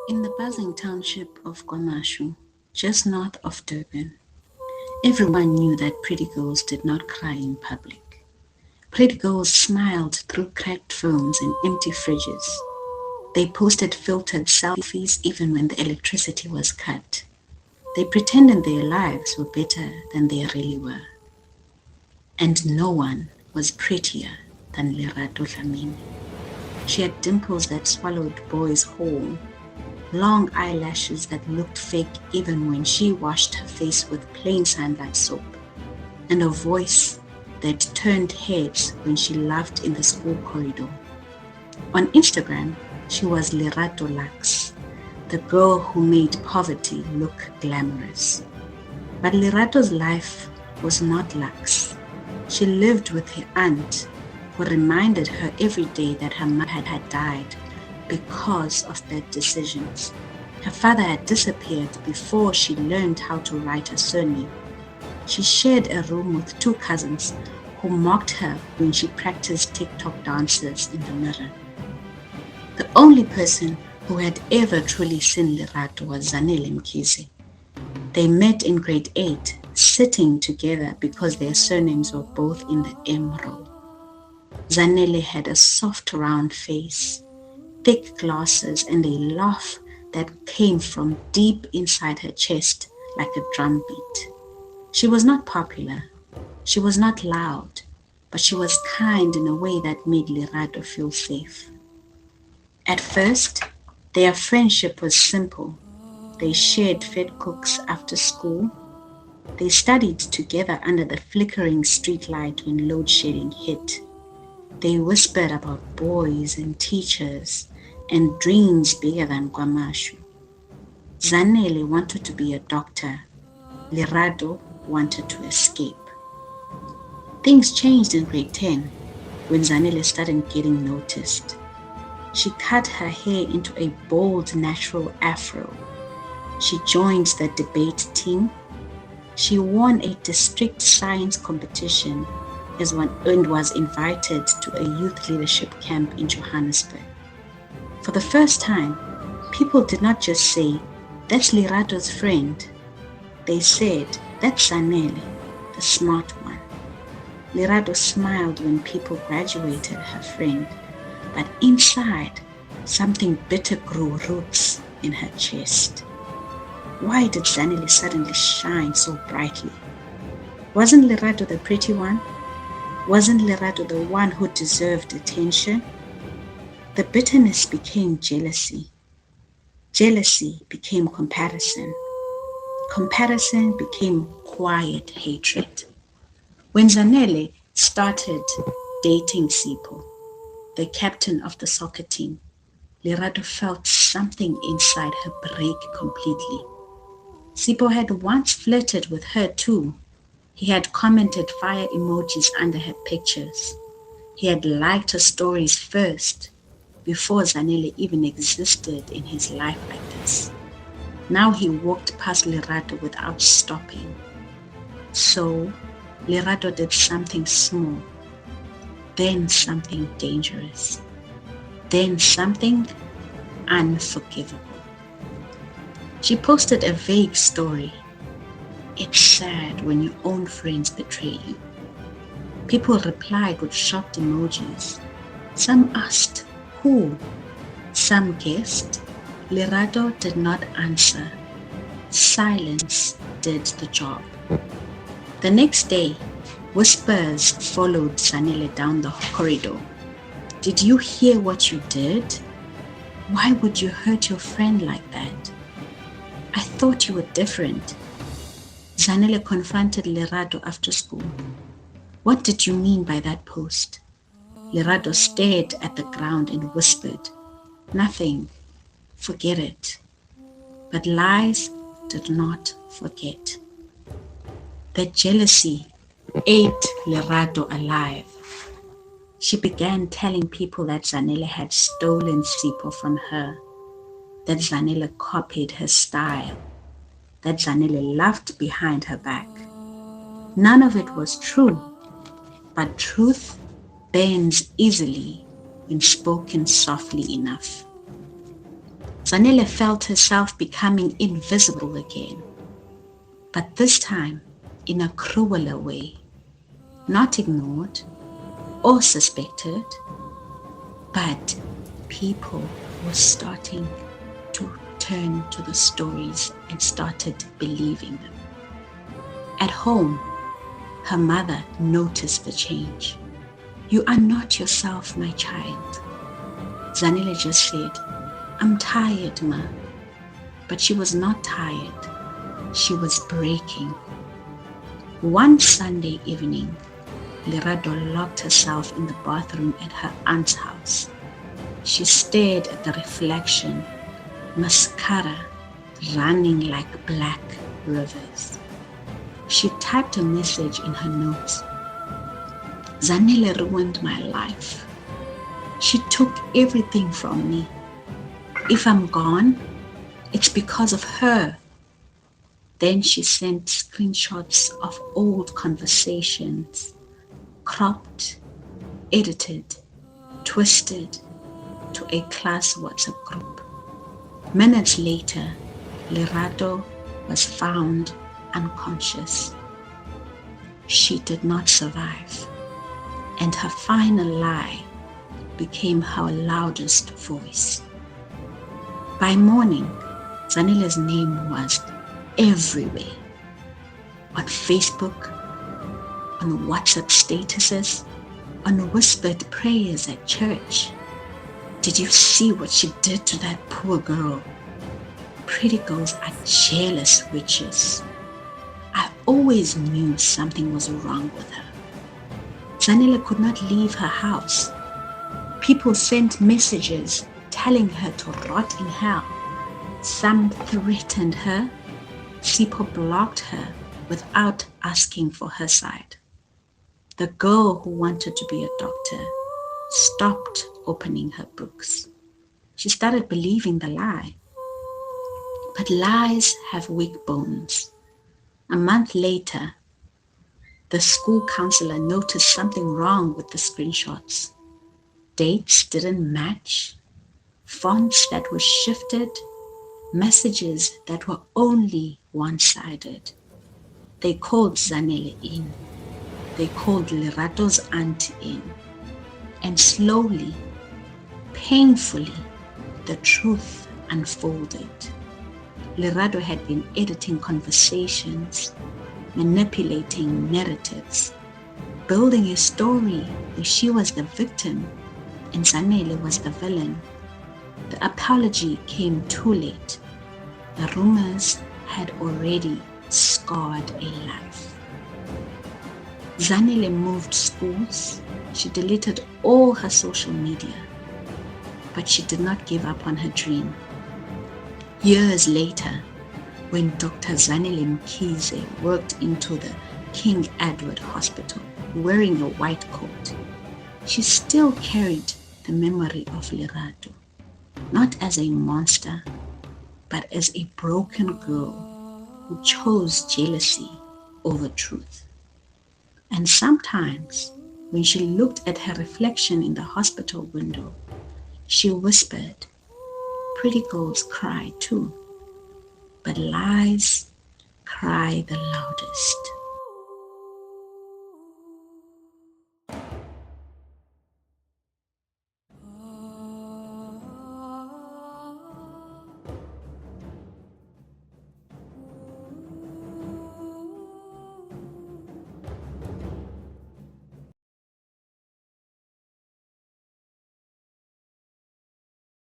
In the buzzing township of KwaMashu, just north of Durban, everyone knew that pretty girls did not cry in public. Pretty girls smiled through cracked phones and empty fridges. They posted filtered selfies even when the electricity was cut. They pretended their lives were better than they really were. And no one was prettier than Lerato. She had dimples that swallowed boys whole, long eyelashes that looked fake even when she washed her face with plain sunlight soap, and a voice that turned heads when she laughed in the school corridor. On Instagram, she was Lerato Lux, the girl who made poverty look glamorous. But Lerato's life was not Lux. She lived with her aunt, who reminded her every day that her mother had died because of bad decisions. Her father had disappeared before she learned how to write her surname. She shared a room with two cousins who mocked her when she practiced TikTok dances in the mirror. The only person who had ever truly seen Lerato was Zanele. They met in grade 8, sitting together because their surnames were both in the M row. Zanele had a soft round face, thick glasses, and a laugh that came from deep inside her chest like a drum beat. She was not popular, she was not loud, but she was kind in a way that made Lerato feel safe. At first, their friendship was simple. They shared fed cooks after school. They studied together under the flickering streetlight when load shedding hit. They whispered about boys and teachers and dreams bigger than KwaMashu. Zanele wanted to be a doctor. Lerato wanted to escape. Things changed in grade 10 when Zanele started getting noticed. She cut her hair into a bold natural afro. She joined the debate team. She won a district science competition and was invited to a youth leadership camp in Johannesburg. For the first time, people did not just say, "That's Lerato's friend." They said, "That's Zanele, the smart one." Lerato smiled when people graduated her friend, but inside, something bitter grew roots in her chest. Why did Zanele suddenly shine so brightly? Wasn't Lerato the pretty one? Wasn't Lerato the one who deserved attention? The bitterness became jealousy. Jealousy became comparison. Comparison became quiet hatred. When Zanele started dating Sipho, the captain of the soccer team, Lerato felt something inside her break completely. Sipho had once flirted with her too. He had commented fire emojis under her pictures. He had liked her stories first, before Zanele even existed in his life like this. Now he walked past Lerato without stopping. So Lerato did something small, then something dangerous, then something unforgivable. She posted a vague story. It's sad when your own friends betray you. People replied with shocked emojis. Some asked, who? Some guessed. Lerato did not answer. Silence did the job. The next day, whispers followed Zanele down the corridor. Did you hear what you did? Why would you hurt your friend like that? I thought you were different. Zanele confronted Lerato after school. What did you mean by that post? Lerato stared at the ground and whispered, nothing, forget it. But lies did not forget. The jealousy ate Lerato alive. She began telling people that Zanele had stolen Sipho from her, that Zanele copied her style, that Zanele laughed behind her back. None of it was true, but truth bends easily when spoken softly enough. Zanele felt herself becoming invisible again, but this time in a crueler way. Not ignored or suspected, but people were starting to turn to the stories and started believing them. At home, her mother noticed the change. "You are not yourself, my child." Zanele just said, "I'm tired, Ma." But she was not tired. She was breaking. One Sunday evening, Lerato locked herself in the bathroom at her aunt's house. She stared at the reflection, mascara running like black rivers. She typed a message in her notes. "Zanele ruined my life. She took everything from me. If I'm gone, it's because of her." Then she sent screenshots of old conversations, cropped, edited, twisted, to a class WhatsApp group. Minutes later, Lerato was found unconscious. She did not survive, and her final lie became her loudest voice. By morning, Zanele's name was everywhere. On Facebook, on WhatsApp statuses, on whispered prayers at church. "Did you see what she did to that poor girl? Pretty girls are jealous witches. I always knew something was wrong with her." Zanele could not leave her house. People sent messages telling her to rot in hell. Some threatened her. People blocked her without asking for her side. The girl who wanted to be a doctor stopped opening her books. She started believing the lie. But lies have weak bones. A month later, the school counselor noticed something wrong with the screenshots. Dates didn't match, fonts that were shifted, messages that were only one-sided. They called Zanele in. They called Lerato's aunt in. And slowly, painfully, the truth unfolded. Lerato had been editing conversations, manipulating narratives, building a story where she was the victim and Zanele was the villain. The apology came too late. The rumors had already scarred a life. Zanele moved schools. She deleted all her social media, but she did not give up on her dream. Years later, when Dr. Zanele Mkhize worked into the King Edward Hospital wearing a white coat, she still carried the memory of Lerato, not as a monster, but as a broken girl who chose jealousy over truth. And sometimes, when she looked at her reflection in the hospital window, she whispered, "Pretty girls cry too, but lies cry the loudest."